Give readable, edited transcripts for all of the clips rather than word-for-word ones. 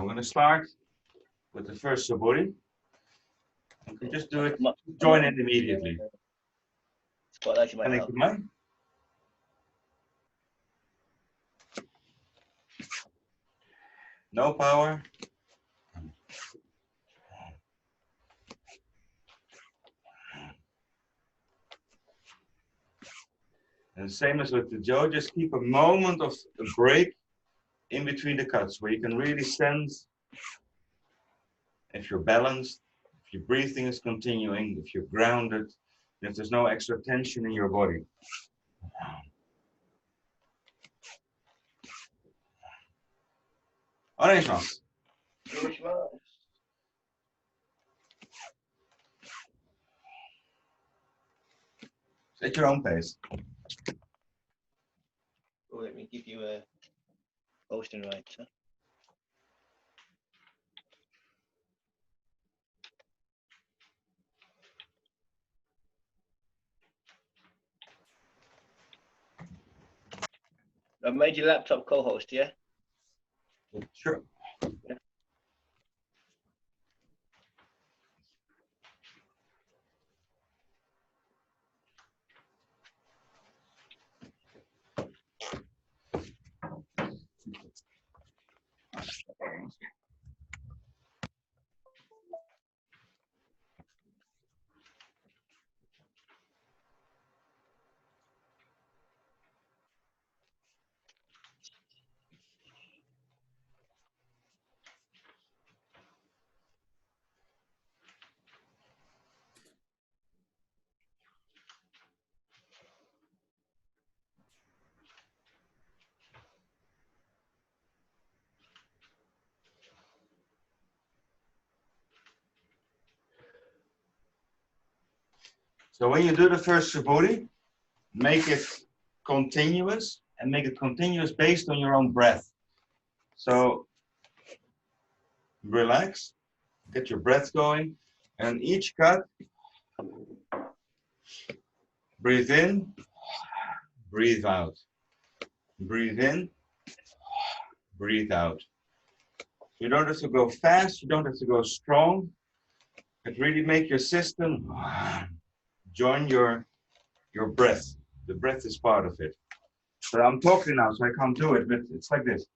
I'm going to start with the first suburi. You can just do it, join it immediately. No power. And same as with the Dojo, just keep a moment of a break in between the cuts where you can really sense if you're balanced, if your breathing is continuing, if you're grounded, if there's no extra tension in your body. Onegaishimasu. At your own pace. Oh, let me give you a posting right, sir. I've made your laptop co-host, yeah? Sure. Yeah. So when you do the first suburi, make it continuous and make it continuous based on your own breath. So relax, get your breath going, and each cut, breathe in, breathe out. Breathe in, breathe out. You don't have to go fast, you don't have to go strong, but really make your system join your breath. The breath is part of it. So I'm talking now, so I can't do it, but it's like this.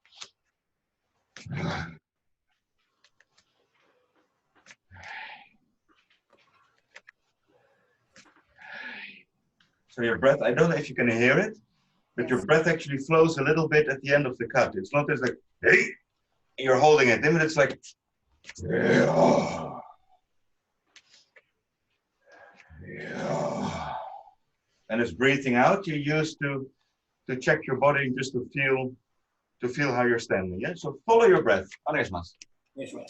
So your breath, I don't know if you can hear it, but your breath actually flows a little bit at the end of the cut. It's not just like, hey, you're holding it, then it's like, and it's breathing out. You use to check your body just to feel how you're standing. Yeah. So follow your breath. Onegaishimasu. Yes, sir.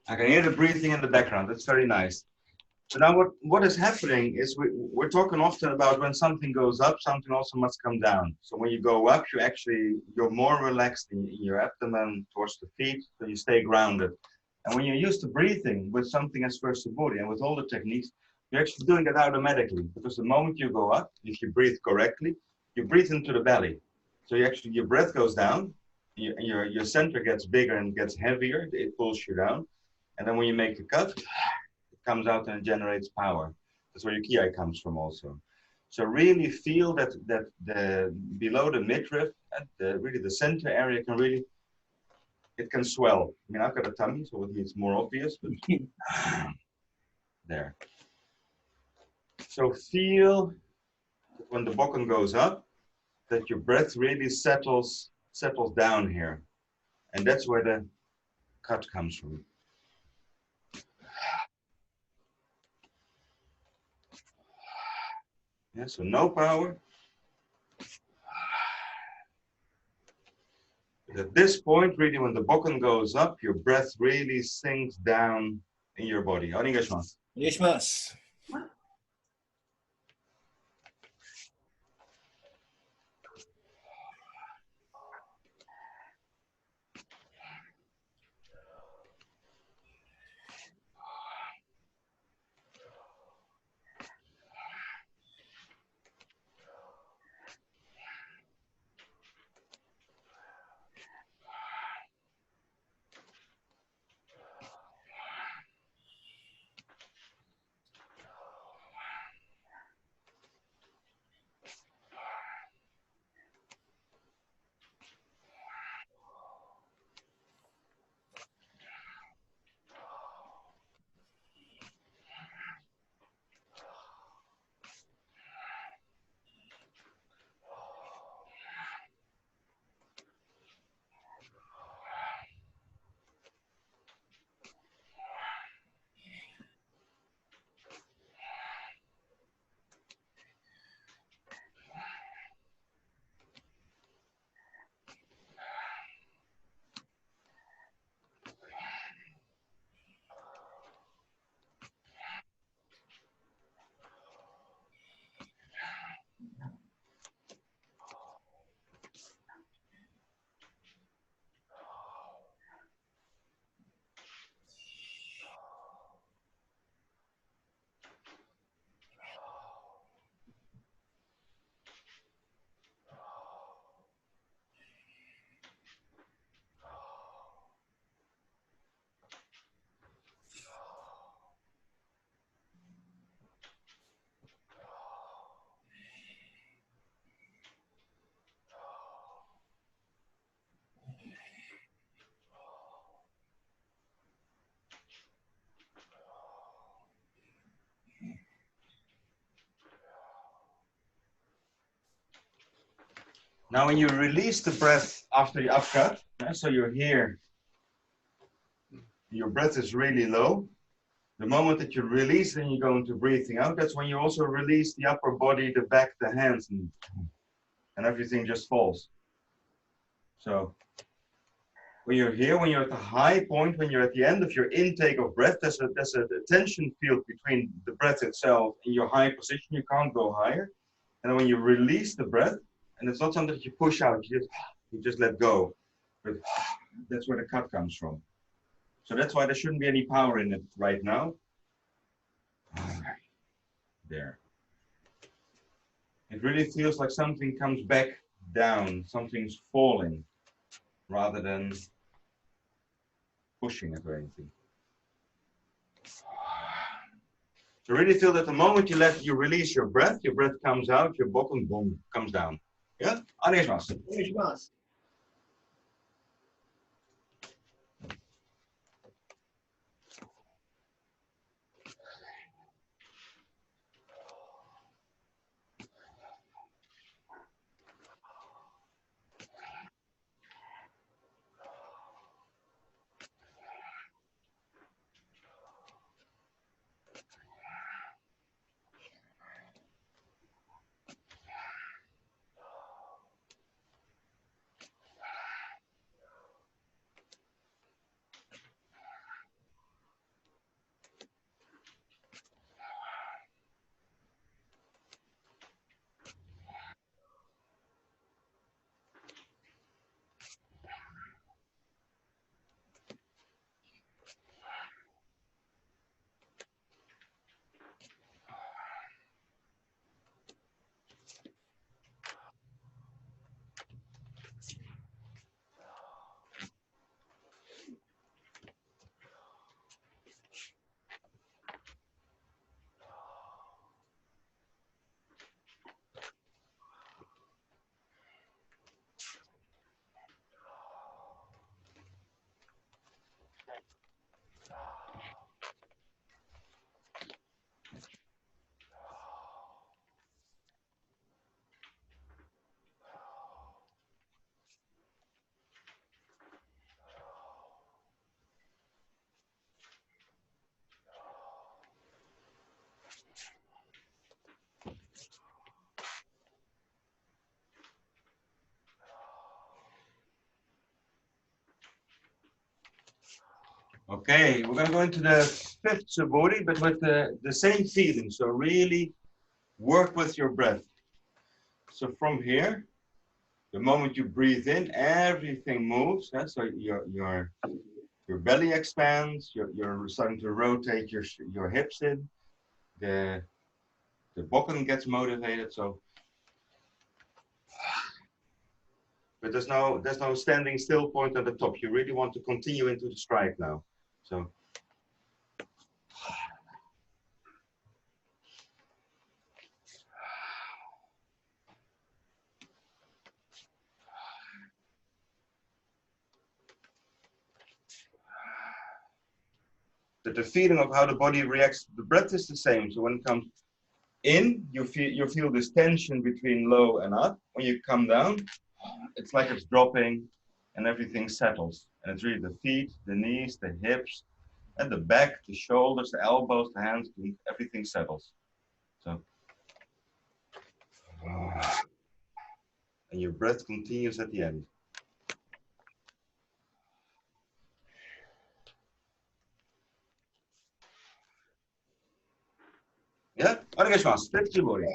I can hear the breathing in the background. That's very nice. So now what is happening is we're talking often about when something goes up, something also must come down. So when you go up, you're more relaxed in your abdomen towards the feet, so you stay grounded. And when you're used to breathing with something as first the body and with all the techniques, you're actually doing it automatically, because the moment you go up, if you breathe correctly, you breathe into the belly. So your breath goes down, your center gets bigger and gets heavier, it pulls you down. And then when you make the cut, it comes out and it generates power. That's where your ki comes from also. So really feel that the below the midriff, really the center area it can swell. I mean, I've got a tummy, so it's more obvious, but there. So feel that when the bokken goes up, that your breath really settles down here. And that's where the cut comes from. Yeah, so no power. But at this point, really, when the bokken goes up, your breath really sinks down in your body. Onegaishimasu. お願いします。Now, when you release the breath after the upcut, so you're here, your breath is really low. The moment that you release and you go into breathing out, that's when you also release the upper body, the back, the hands, and everything just falls. So when you're here, when you're at the high point, when you're at the end of your intake of breath, there's a tension field between the breath itself and your high position. You can't go higher. And then when you release the breath, and it's not something that you push out, you just let go. But that's where the cut comes from. So that's why there shouldn't be any power in it right now. There. It really feels like something comes back down, something's falling, rather than pushing it or anything. So really feel that the moment you release your breath comes out, your bokken, boom, comes down. Yeah? お願いします。お願いします。Okay, we're going to go into the fifth subodhi, but with the same feeling. So really work with your breath. So from here, the moment you breathe in, everything moves. So your belly expands. You're starting to rotate your hips in. The bokken gets motivated. So, but there's no standing still point at the top. You really want to continue into the strike now. So. The feeling of how the body reacts to the breath is the same. So when it comes in, you feel this tension between low and up. When you come down, it's like it's dropping and everything settles. And it's really the feet, the knees, the hips, and the back, the shoulders, the elbows, the hands, everything settles. So, and your breath continues at the end. Yeah? お願いします。Fifth body.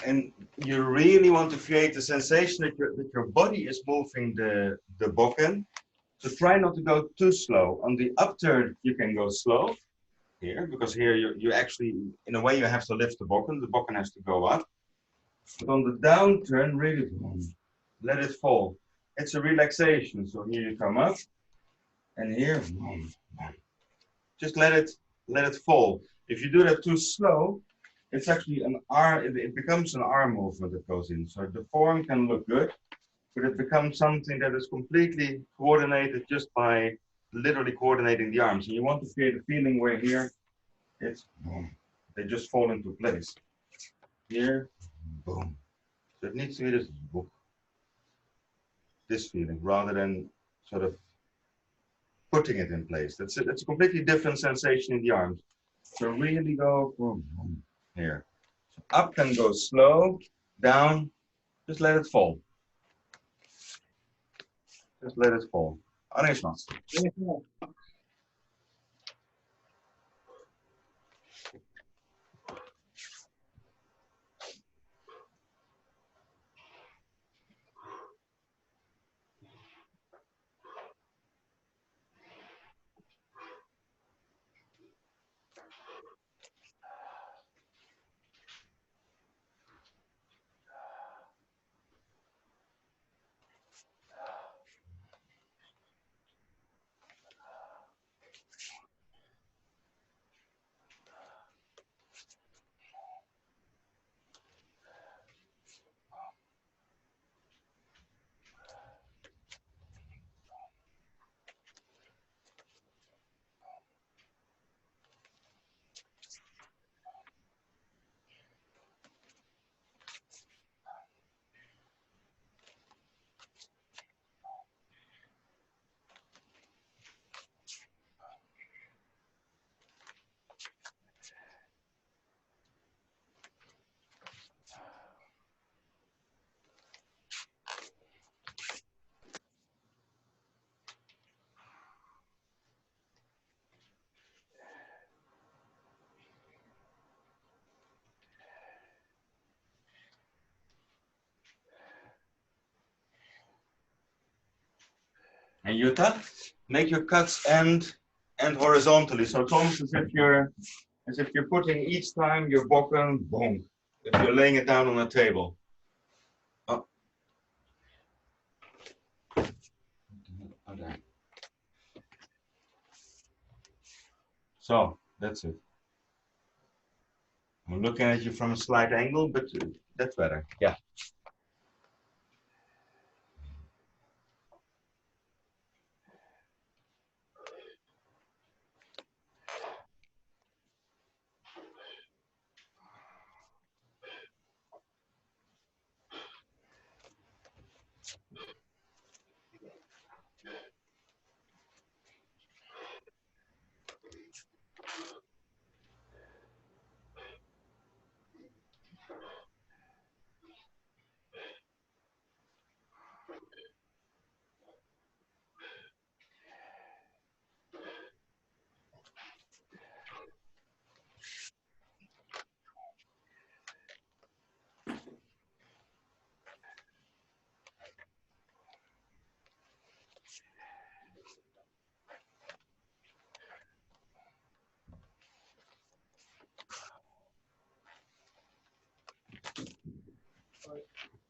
And you really want to create the sensation that your body is moving the bokken. So try not to go too slow. On the upturn, you can go slow here, because here you actually, in a way, you have to lift the bokken. The bokken has to go up. But on the downturn, really let it fall. It's a relaxation. So here you come up, and here, just let it fall. If you do that too slow, it's actually an arm. It becomes an arm movement that goes in. So the form can look good, but it becomes something that is completely coordinated just by literally coordinating the arms. And you want to create a feeling where here it's boom, they just fall into place. Here, boom. So it needs to be this boom, this feeling, rather than sort of putting it in place. That's a completely different sensation in the arms. So really go boom, boom, here. So up can go slow, down, just let it fall. Just let it fall. お願いします。And Jutta, make your cuts end horizontally. So it's almost as if you're putting each time your bokken, boom, if you're laying it down on a table. Oh. Okay. So that's it. I'm looking at you from a slight angle, but that's better. Yeah.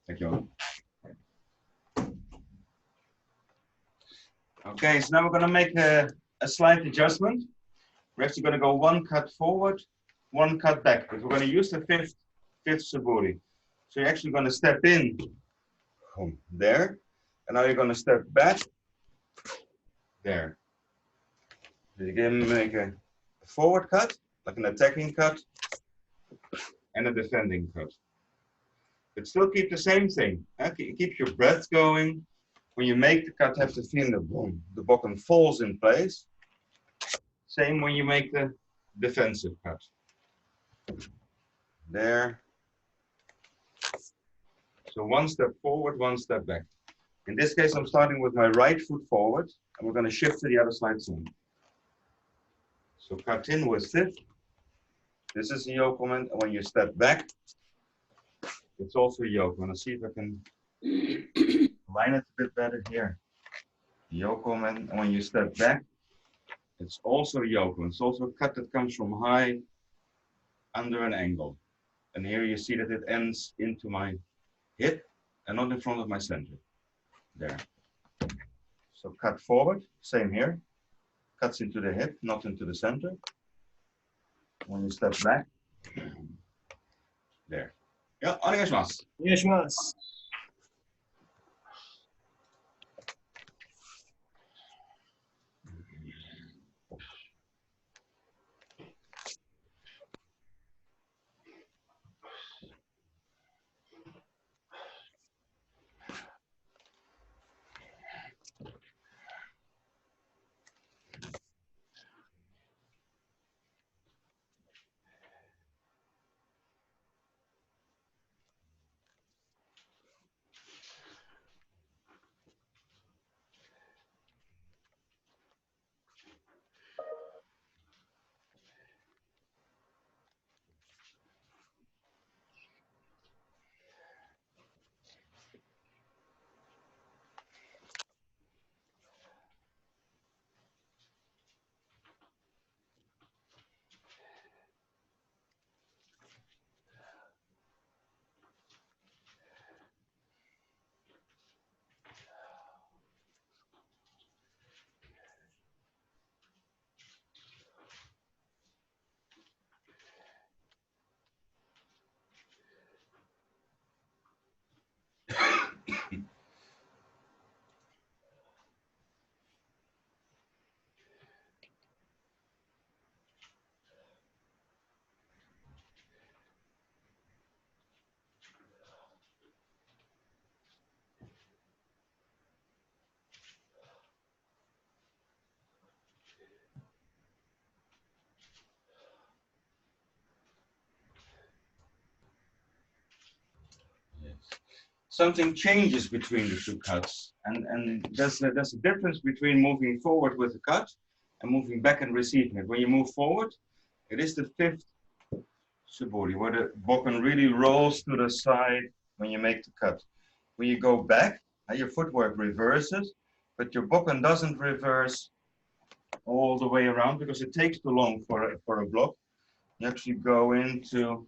Thank you. Okay, so now we're going to make a slight adjustment. We're actually going to go one cut forward, one cut back, because we're going to use the fifth suburi. So you're actually going to step in there, and now you're going to step back there. So you can make a forward cut, like an attacking cut, and a defending cut. But still keep the same thing. Keep your breath going. When you make the cut, have the feeling that boom, the bokken falls in place. Same when you make the defensive cut. There. So one step forward, one step back. In this case, I'm starting with my right foot forward, and we're going to shift to the other side soon. So cut in with fifth. This is a yoke moment, and when you step back, it's also a yoke. I'm going to see if I can line it a bit better here. Yoke moment, and when you step back, it's also a yoke. It's also a cut that comes from high under an angle. And here you see that it ends into my hip and not in front of my center. There. So cut forward, same here. Cuts into the hip, not into the center. When you step back, there. Yeah, onegaishimasu. Onegaishimasu. Something changes between the two cuts. And there's a difference between moving forward with the cut and moving back and receiving it. When you move forward, it is the fifth suburi, where the bokken really rolls to the side when you make the cut. When you go back, your footwork reverses, but your bokken doesn't reverse all the way around because it takes too long for a block. You actually go into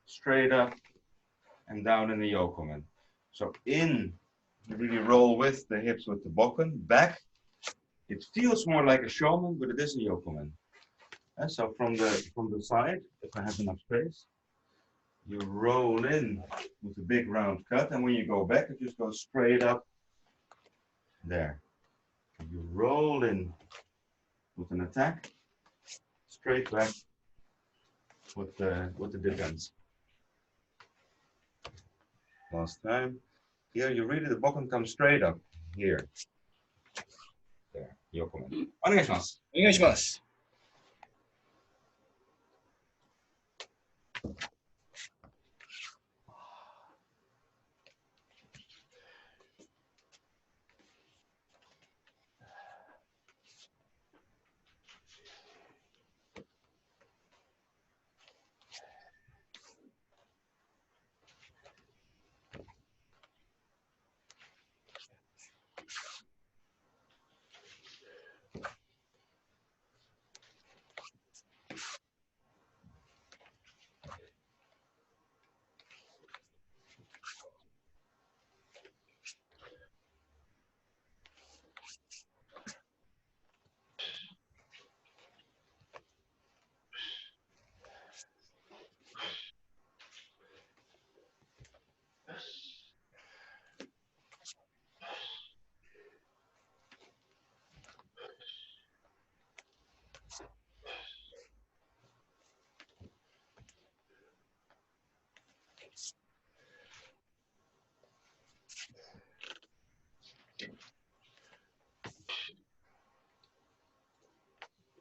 straight up, and down in the yokomen. So in, you really roll with the hips with the bokken. Back, it feels more like a shomen, but it is a yokomen. And so from the side, if I have enough space, you roll in with a big round cut, and when you go back, it just goes straight up there. You roll in with an attack, straight back with the defense. Last time. Here, you really, the bokken comes straight up. Here. There. Yokomen. お願いします。お願いします。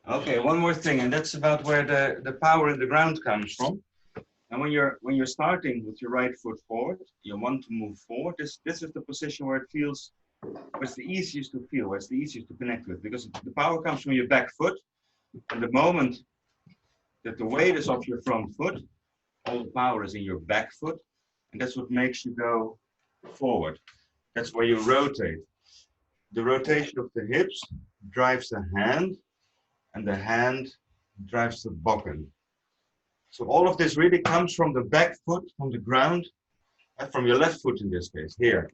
Okay, one more thing, and that's about where the power in the ground comes from. And when you're starting with your right foot forward, you want to move forward. This is the position where it feels, where it's the easiest to feel, where it's the easiest to connect with, because the power comes from your back foot. And the moment that the weight is off your front foot, all the power is in your back foot, and that's what makes you go forward. That's where you rotate. The rotation of the hips drives the hand, and the hand drives the bokken. So all of this really comes from the back foot, from the ground, and from your left foot in this case, here,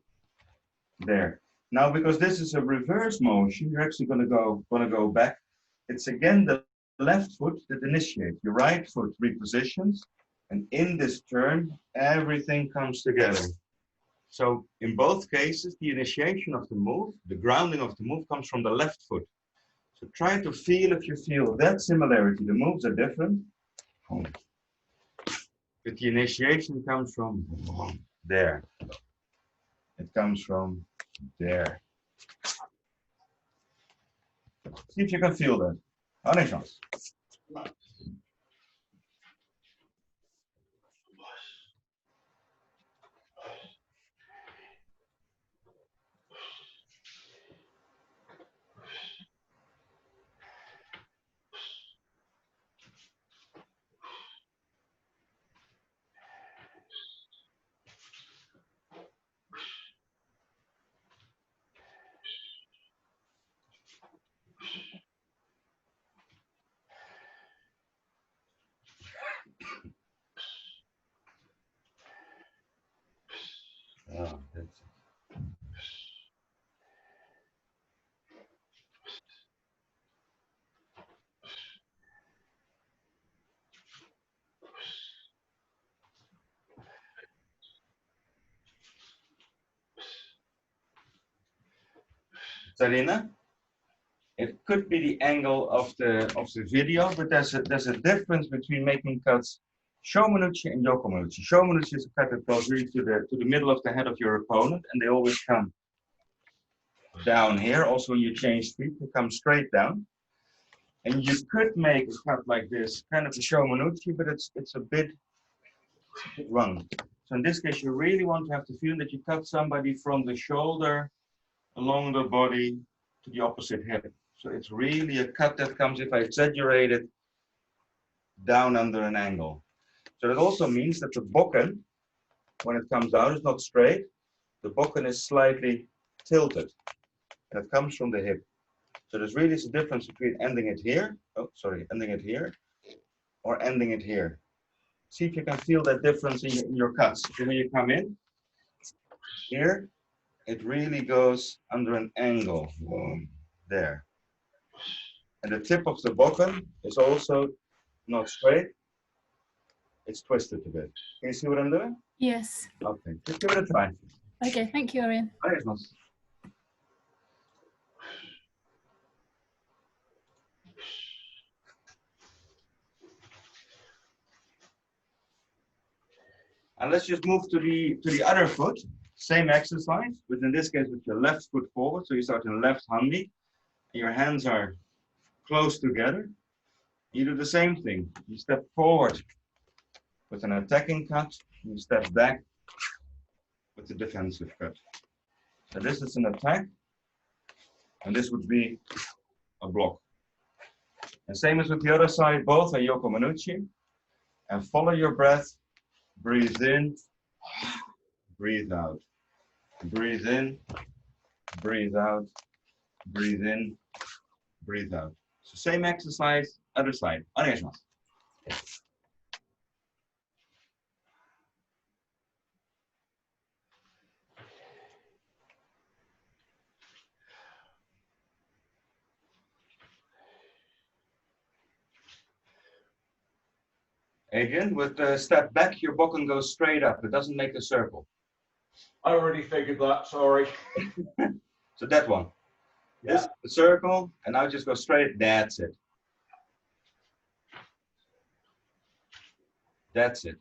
there. Now, because this is a reverse motion, you're actually gonna go back. It's again the left foot that initiates. Your right foot repositions, and in this turn, everything comes together. So in both cases, the initiation of the move, the grounding of the move comes from the left foot. So try to feel if you feel that similarity. The moves are different, but the initiation comes from there. It comes from there. See if you can feel that. Allez, chance. Oh, that's it. Sarina, it could be the angle of the video, but there's a difference between making cuts shomanuchi and yokomanuchi. Shomanuchi is a cut that goes really to the middle of the head of your opponent, and they always come down here. Also, when you change feet, they come straight down. And you could make a cut like this, kind of a shomanuchi, but it's a bit wrong. So in this case, you really want to have the feeling that you cut somebody from the shoulder along the body to the opposite hip. So it's really a cut that comes, if I exaggerate it, down under an angle. So that also means that the bokken, when it comes out, is not straight. The bokken is slightly tilted, and it comes from the hip. So there's really a difference between ending it here, ending it here, or ending it here. see if you can feel that difference in your cuts. So when you come in, here, it really goes under an angle, there. And the tip of the bokken is also not straight, it's twisted a bit. Can you see what I'm doing? Yes. Okay, just give it a try. Okay, thank you, Arjan. And let's just move to the other foot. Same exercise, but in this case with your left foot forward. So you start in left handi, and your hands are close together. You do the same thing. You step forward with an attacking cut. You step back with the defensive cut. So this is an attack, and this would be a block. And same as with the other side, both are Yoko Manuchi. And follow your breath. Breathe in, breathe out. Breathe in, breathe out, breathe in, breathe out. So same exercise, other side. お願いします。Adrian, with the step back, your bokken goes straight up. It doesn't make a circle. I already figured that, sorry. So that one. Yeah. This the circle, and now just go straight. That's it. That's it.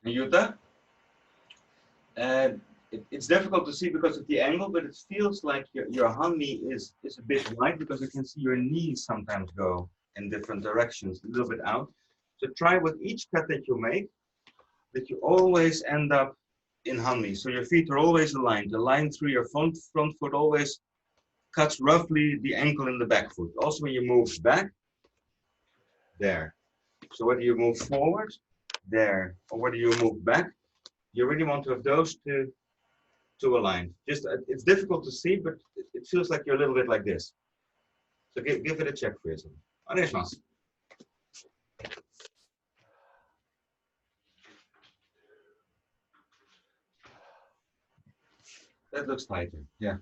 Yuta, it's difficult to see because of the angle, but it feels like your handi is a bit wide because you can see your knees sometimes go in different directions, a little bit out. So try with each cut that you make, that you always end up in handi. So your feet are always aligned. The line through your front foot always cuts roughly the ankle and the back foot. Also when you move back, there. So whether you move forward, there, or whether you move back, you really want to have those two aligned. Just it's difficult to see, but it feels like you're a little bit like this. So give it a check for yourself. お願いします。That looks tighter. Yeah.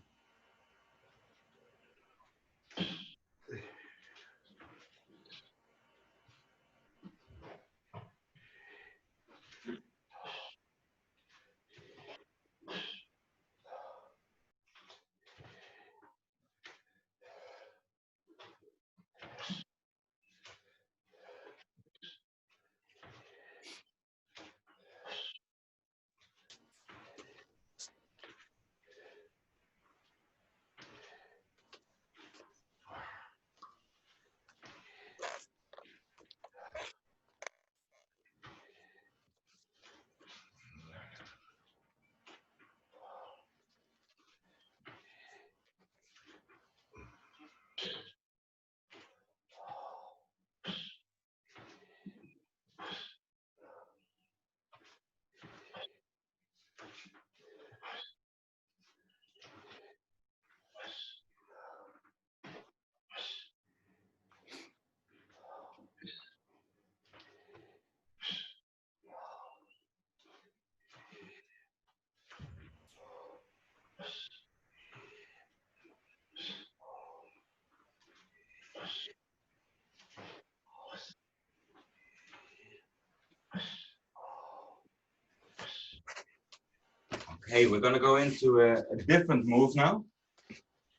Okay, we're going to go into a different move now.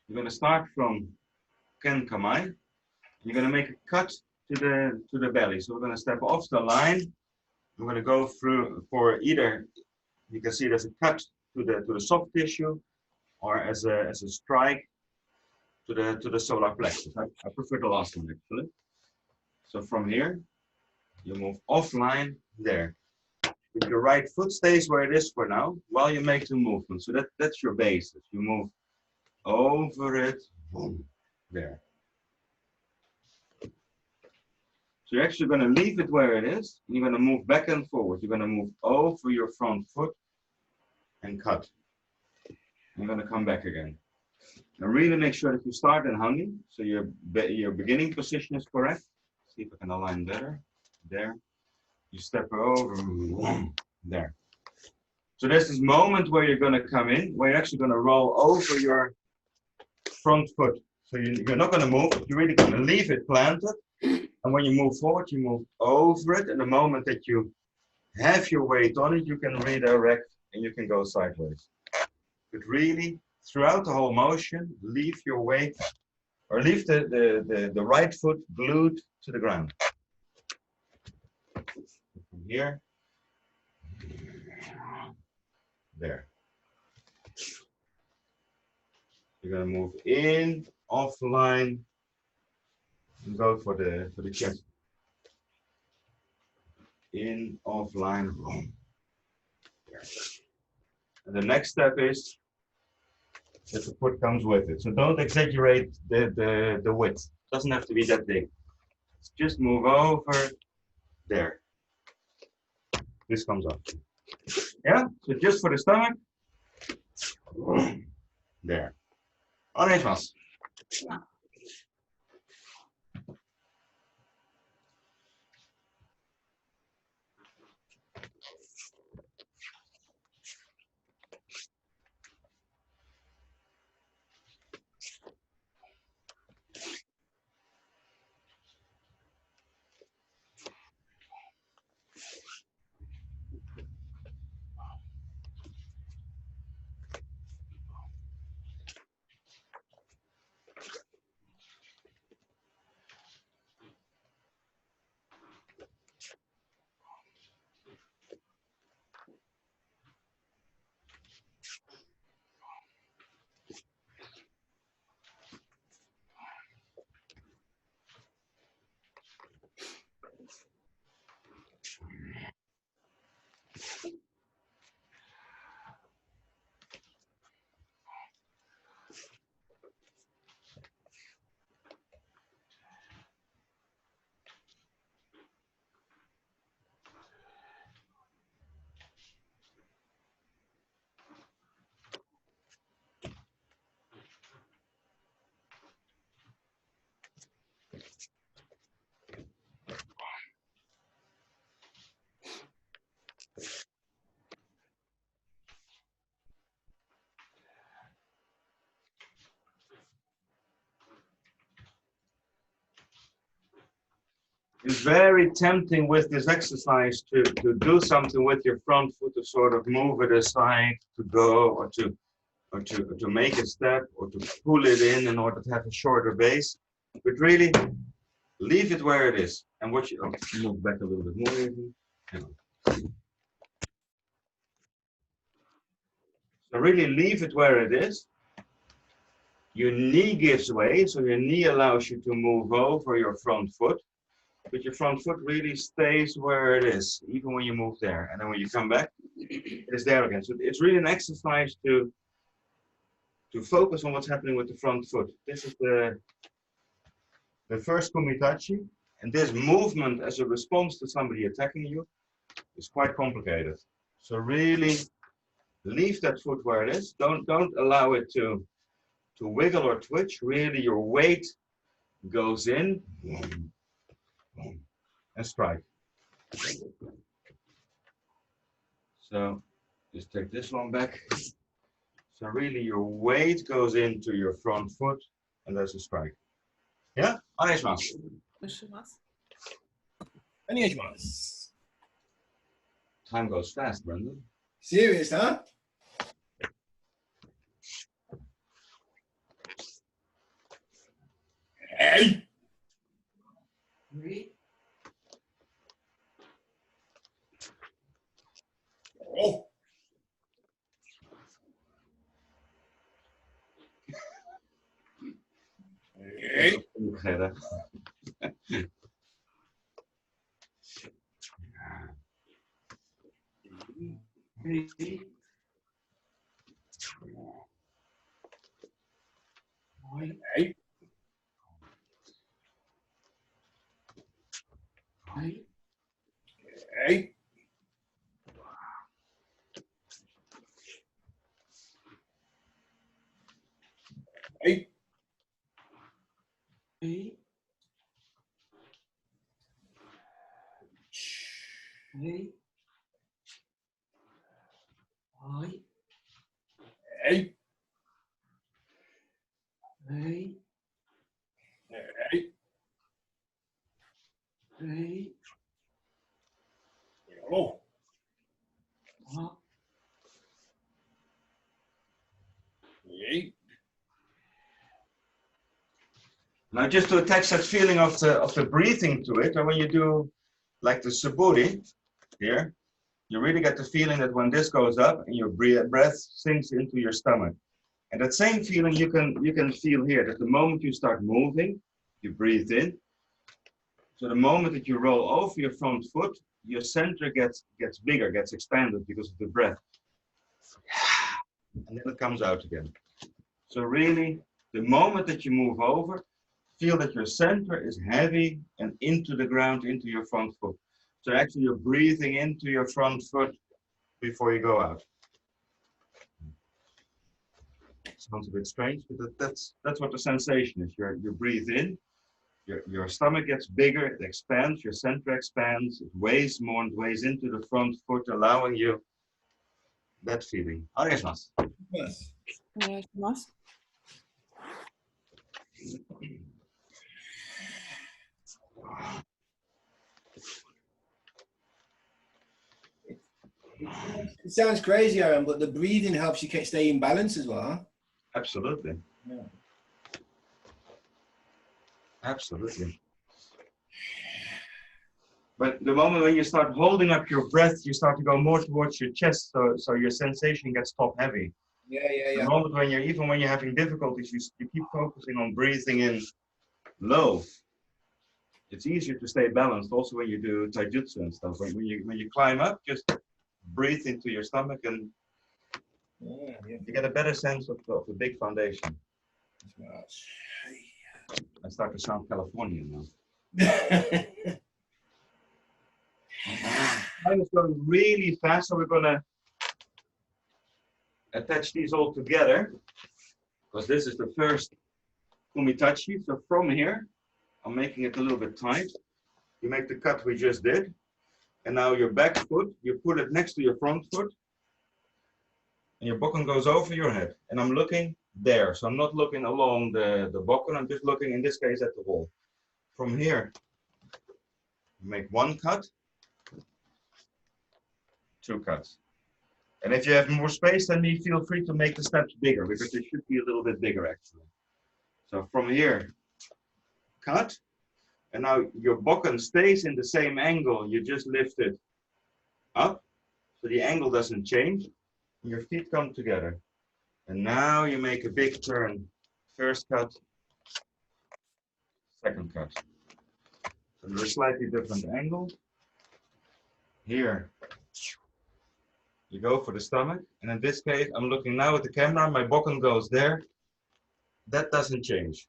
You're going to start from Ken Kamai. You're going to make a cut to the belly. So we're going to step off the line. We're going to go through for either, you can see there's a cut to the soft tissue, or as a strike to the solar plexus. I prefer the last one actually. So from here, you move offline there. If your right foot stays where it is for now, while you make the movement. So that's your basis. You move over it, boom, there. So you're actually going to leave it where it is. You're going to move back and forward. You're going to move over your front foot and cut. You're going to come back again. Now really make sure that you start in hanging. So your beginning position is correct. See if I can align better. There. You step over, there. So there's this moment where you're going to come in, where you're actually going to roll over your front foot. So you're not going to move, you're really going to leave it planted. And when you move forward, you move over it. And the moment that you have your weight on it, you can redirect and you can go sideways. But really, throughout the whole motion, leave your weight, or leave the right foot glued to the ground. From here, there. You're going to move in, offline, and go for the chest. In, offline, boom. And the next step is that the foot comes with it. So don't exaggerate the width. It doesn't have to be that big. Just move over there. This comes up. Yeah, so just for the stomach. There. Orange was. It's very tempting with this exercise to do something with your front foot, to sort of move it aside, to go, or to make a step, or to pull it in order to have a shorter base. But really, leave it where it is. And what you move back a little bit more. Even. So really leave it where it is. Your knee gives way, so your knee allows you to move over your front foot. But your front foot really stays where it is, even when you move there. And then when you come back, it is there again. So it's really an exercise to focus on what's happening with the front foot. This is the first Kumitachi. And this movement as a response to somebody attacking you is quite complicated. So really leave that foot where it is. Don't allow it to wiggle or twitch. Really, your weight goes in. And strike. So just take this one back. So really your weight goes into your front foot and there's a strike. Yeah? Onegimasu. Time goes fast, Brendan. Serious, huh? Hey! Oh. Okay. Oh. Now, just to attach that feeling of the breathing to it, and when you do like the suburi here, you really get the feeling that when this goes up and your breath sinks into your stomach. And that same feeling you can feel here, that the moment you start moving, you breathe in. So the moment that you roll over your front foot, your center gets bigger, gets expanded because of the breath. And then it comes out again. So really, the moment that you move over, feel that your center is heavy and into the ground, into your front foot. So actually you're breathing into your front foot before you go out. Sounds a bit strange, but that's what the sensation is. You breathe in, your stomach gets bigger, it expands, your center expands, it weighs more and weighs into the front foot, allowing you that feeling. Arjan. Yes. It sounds crazy, Aaron, but the breathing helps you stay in balance as well. Absolutely. Yeah. Absolutely. But the moment when you start holding up your breath, you start to go more towards your chest, so your sensation gets top heavy. Yeah. The moment when even when you're having difficulties, you keep focusing on breathing in low. It's easier to stay balanced also when you do taijutsu and stuff. When you climb up, just breathe into your stomach and you get a better sense of the big foundation. I start to sound Californian now. Time is going really fast, so we're going to attach these all together because this is the first Kumitachi. So from here, I'm making it a little bit tight. You make the cut we just did. And now your back foot, you put it next to your front foot. And your bokken goes over your head. And I'm looking there. So I'm not looking along the bokken. I'm just looking, in this case, at the wall. From here, you make one cut. Two cuts. And if you have more space than me, feel free to make the steps bigger because they should be a little bit bigger actually. So from here, cut. And now your bokken stays in the same angle. You just lift it up. So the angle doesn't change. Your feet come together. And now you make a big turn. First cut, second cut. So there's a slightly different angle. Here, you go for the stomach. And in this case, I'm looking now at the camera. My bokken goes there. That doesn't change.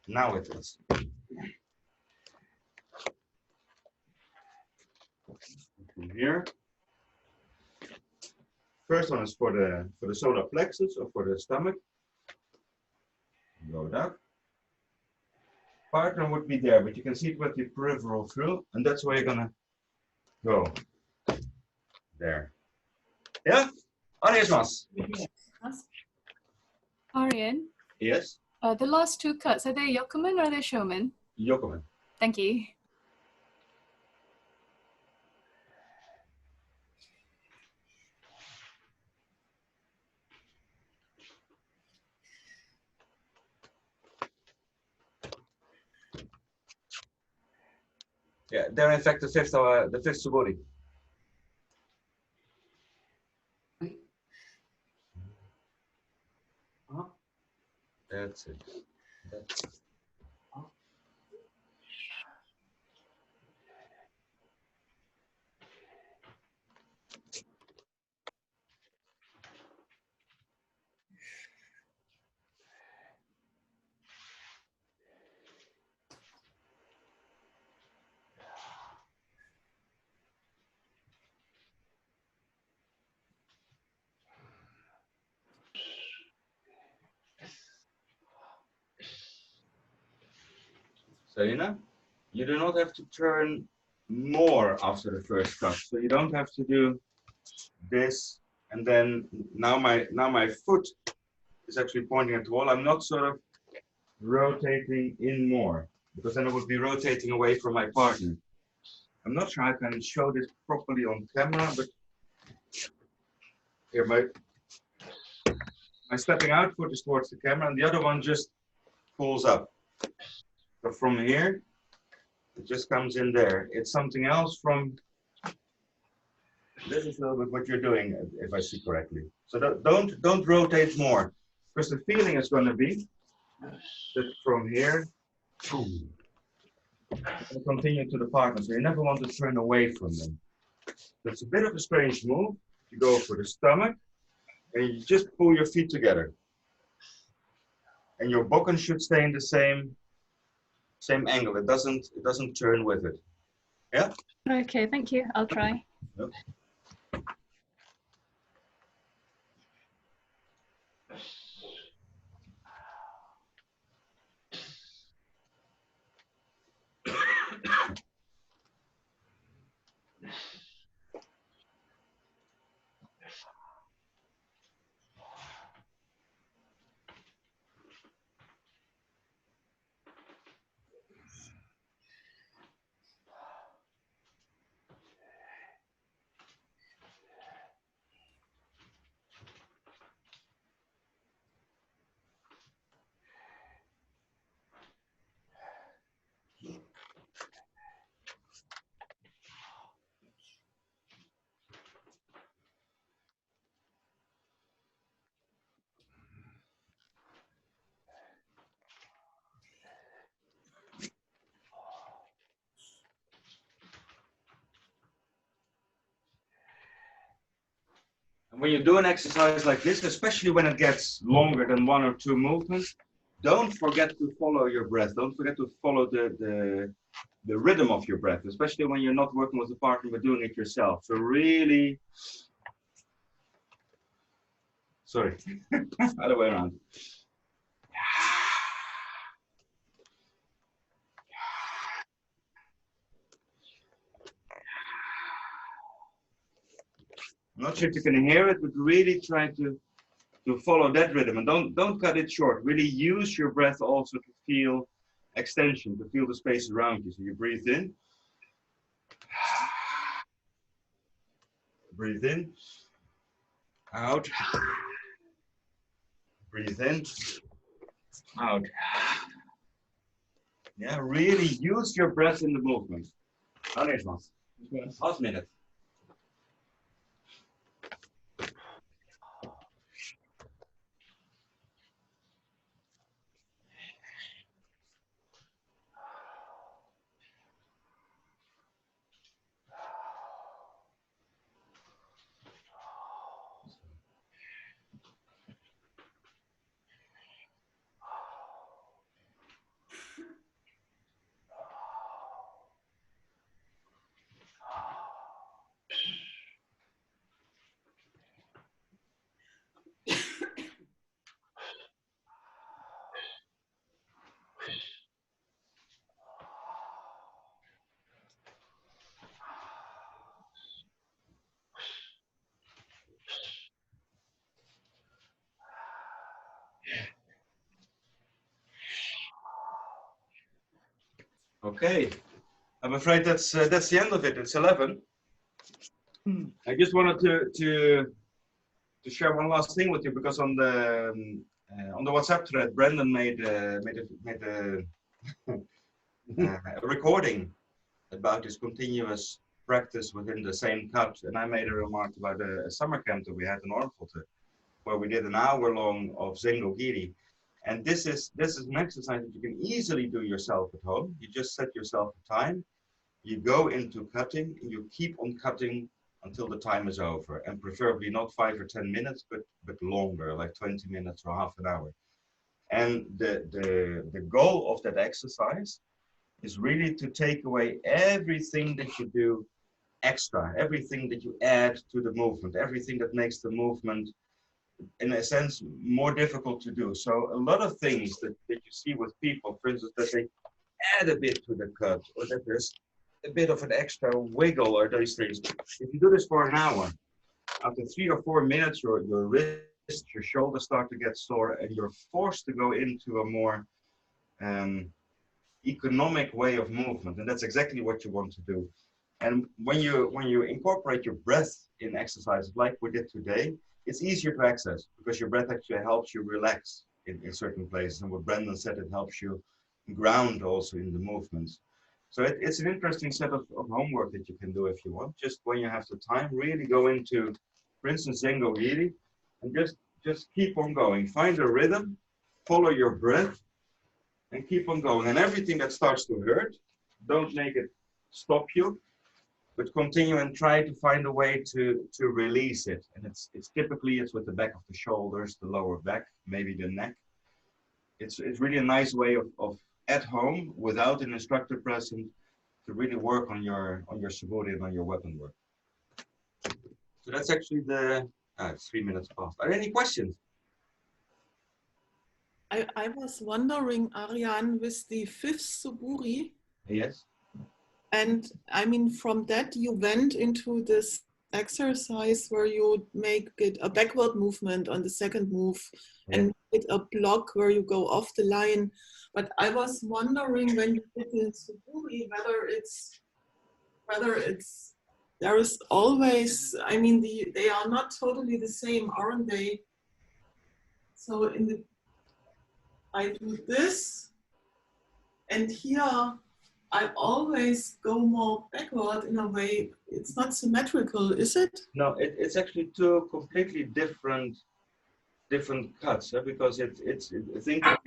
Now it is. From here. First one is for the solar plexus or for the stomach. Go down. Partner would be there, but you can see it with the peripheral through, and that's where you're gonna go. There. Yeah? Arjan. Arjan, Yes? the last two cuts, are they yokomen or are they shomen? Yokomen. Thank you. Yeah, they're in fact the fifth suburi. That's it. That's it. Selena, you do not have to turn more after the first cut. So you don't have to do this and then now my foot is actually pointing at the wall. I'm not sort of rotating in more because then I would be rotating away from my partner. I'm not sure I can show this properly on camera, but here my stepping out foot is towards the camera and the other one just pulls up. So from here, it just comes in there. It's something else from, this is a little bit what you're doing, if I see correctly. So don't rotate more, because the feeling is going to be that from here, boom, and continue to the partner. So you never want to turn away from them. That's a bit of a strange move. You go for the stomach, and you just pull your feet together. And your bokken should stay in the same angle. It doesn't turn with it. Yeah? Okay, thank you. I'll try. Yep. And when you do an exercise like this, especially when it gets longer than 1 or 2 movements, don't forget to follow your breath. Don't forget to follow the rhythm of your breath, especially when you're not working with a partner but doing it yourself. So really, sorry, other way around. I'm not sure if you can hear it, but really try to follow that rhythm and don't cut it short. Really use your breath also to feel extension, to feel the space around you. So you breathe in, breathe in, out, breathe in, out. Yeah, really use your breath in the movement. Dan eerst wat. Half minute. Okay, I'm afraid that's the end of it. It's 11. I just wanted to share one last thing with you because on the WhatsApp thread, Brendan made a a recording about his continuous practice within the same cut, and I made a remark about a summer camp that we had in Ormfote, where we did an hour long of Zengo Giri. And this is an exercise that you can easily do yourself at home. You just set yourself a time. You go into cutting, and you keep on cutting until the time is over, and preferably not 5 or 10 minutes, but longer, like 20 minutes or half an hour. And the goal of that exercise is really to take away everything that you do extra, everything that you add to the movement, everything that makes the movement, in a sense, more difficult to do. So a lot of things that you see with people, for instance, that they add a bit to the cut, or that there's a bit of an extra wiggle, or those things. If you do this for an hour, after 3 or 4 minutes, your wrist, your shoulders start to get sore, and you're forced to go into a more economic way of movement, and that's exactly what you want to do. And when you incorporate your breath in exercises like we did today, it's easier to access because your breath actually helps you relax in certain places. And what Brendan said, it helps you ground also in the movements. So it's an interesting set of homework that you can do if you want. Just when you have the time, really go into, for instance, Zengo Hiri, and just keep on going. Find a rhythm, follow your breath, and keep on going. And everything that starts to hurt, don't make it stop you, but continue and try to find a way to release it. And it's typically with the back of the shoulders, the lower back, maybe the neck. It's really a nice way of at home without an instructor present to really work on your suburi and on your weapon work. So that's actually it's 3 minutes past. Are there any questions? I was wondering, Arjan, with the fifth suburi, Yes. and I mean, from that you went into this exercise where you make it a backward movement on the second move, and make it a block where you go off the line. But I was wondering when you did the suburi, whether it's there is always, I mean, they are not totally the same, aren't they? So I do this, and here I always go more backward in a way. It's not symmetrical, is it? No, it's actually two completely different cuts, because it's think of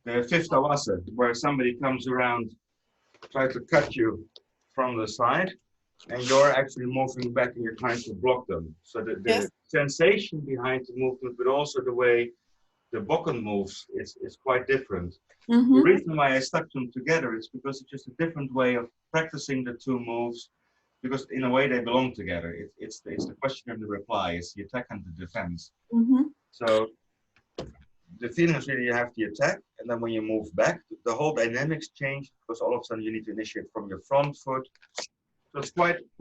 the fifth awasa, where somebody comes around, try to cut you from the side, and you're actually moving back and you're trying to block them. So the Yes. sensation behind the movement, but also the way the bokken moves is quite different. Mm-hmm. The reason why I stuck them together is because it's just a different way of practicing the two moves, because in a way they belong together. It's the question and the reply, it's the attack and the defense. Mm-hmm. So the feeling is really you have the attack, and then when you move back, the whole dynamics change, because all of a sudden you need to initiate from your front foot. So it's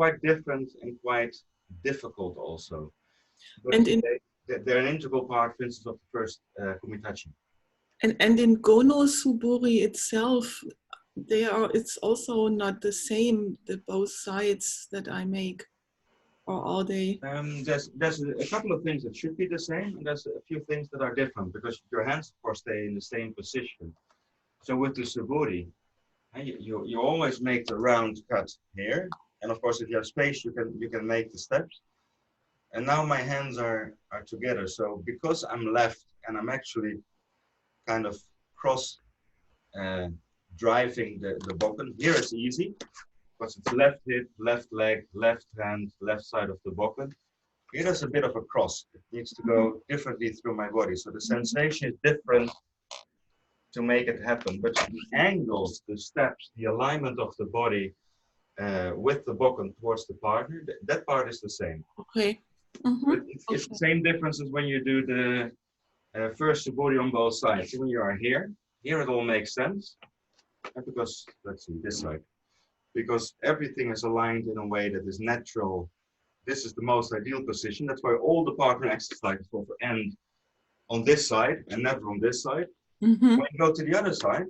quite different and quite difficult also. But And they're an integral part, for instance, of the first Kumitachi. And in Gono Suburi itself, it's also not the same, the both sides that I make, or are they? There's a couple of things that should be the same, and there's a few things that are different, because your hands, of course, stay in the same position. So with the suburi, you always make the round cut here, and of course, if you have space, you can make the steps. And now my hands are together. So because I'm left and I'm actually kind of cross driving the bokken, here it's easy because it's left hip, left leg, left hand, left side of the bokken. Here there's a bit of a cross. It needs to go differently through my body. So the sensation is different to make it happen. But the angles, the steps, the alignment of the body with the bokken towards the partner, that part is the same. Okay. Mm-hmm. But it's the same difference as when you do the first suburi on both sides. So when you are here it all makes sense. Because, let's see, this side. Because everything is aligned in a way that is natural. This is the most ideal position. That's why all the partner exercises will end on this side and never on this side. Mm-hmm. When you go to the other side,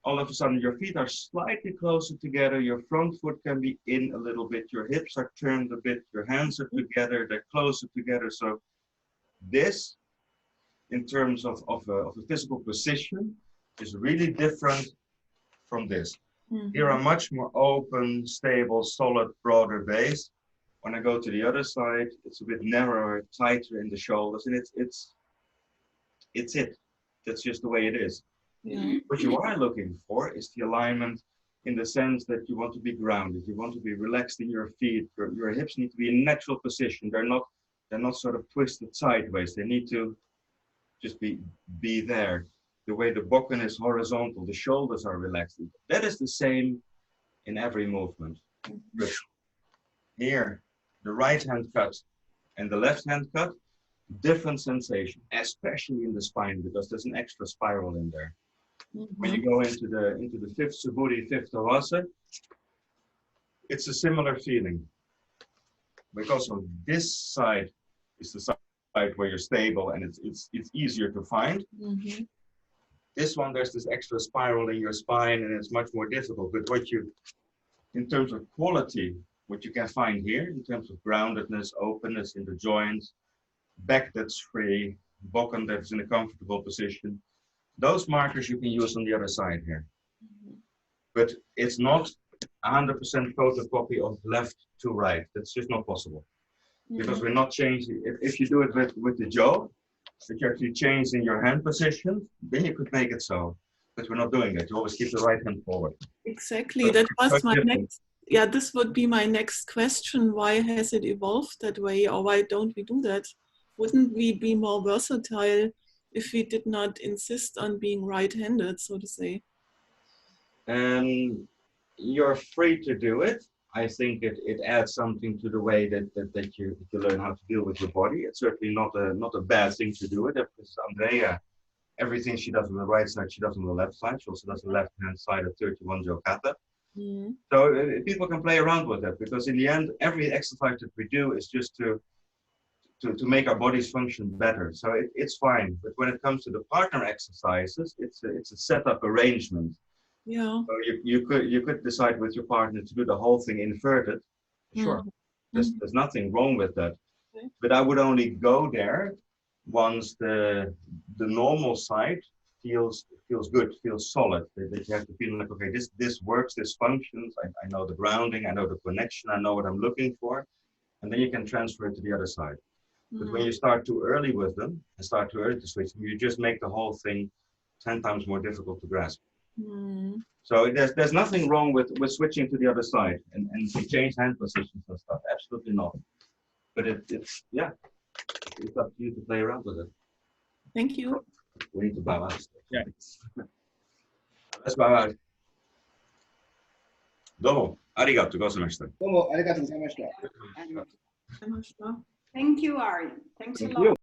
all of a sudden your feet are slightly closer together, your front foot can be in a little bit, your hips are turned a bit, your hands are together, they're closer together. So this, in terms of a physical position, is really different from this. Mm-hmm. Here I'm much more open, stable, solid, broader base. When I go to the other side, it's a bit narrower, tighter in the shoulders, and it's it. That's just the way it is. Yeah. What you are looking for is the alignment in the sense that you want to be grounded, you want to be relaxed in your feet, your hips need to be in natural position. They're not sort of twisted sideways. They need to just be there. The way the bokken is horizontal, the shoulders are relaxed. That is the same in every movement. But here, the right hand cut and the left hand cut, different sensation, especially in the spine, because there's an extra spiral in there. When you go into the fifth subudhi, fifth avasa, it's a similar feeling. Because on this side is the side where you're stable and it's easier to find. This one, there's this extra spiral in your spine and it's much more difficult. But in terms of quality, what you can find here, in terms of groundedness, openness in the joints, back that's free, bokken that's in a comfortable position, those markers you can use on the other side here. But it's not 100% photocopy of left to right. That's just not possible. Because we're not changing. If you do it with the jaw, that you're actually changing your hand position, then you could make it so. But we're not doing it. You always keep the right hand forward. Exactly. That was my next. Yeah, this would be my next question. Why has it evolved that way, or why don't we do that? Wouldn't we be more versatile if we did not insist on being right-handed, so to say? You're free to do it. I think it adds something to the way that you learn how to deal with your body. It's certainly not a bad thing to do it. Because Andrea, everything she does on the right side, she does on the left side. She also does the left-hand side of 31 Jokata. So people can play around with that, because in the end, every exercise that we do is just to make our bodies function better. So it's fine. But when it comes to the partner exercises, it's a setup arrangement. Yeah. So you could decide with your partner to do the whole thing inverted. Sure. There's nothing wrong with that. Okay. But I would only go there once the normal side feels good, feels solid. That you have to feel like, okay, this works, this functions. I know the grounding, I know the connection, I know what I'm looking for, and then you can transfer it to the other side. But when you start too early with them and start too early to switch them, you just make the whole thing 10 times more difficult to grasp. So there's nothing wrong with switching to the other side and to change hand positions and stuff. Absolutely not. But it's up to you to play around with it. Thank you. We need to bow out. Yeah. Let's bow out. Domo, arigato gozaimashita. どうもありがとうございました。 Emma Starr. Thank you, Arjan. Thanks a Thank lot. you.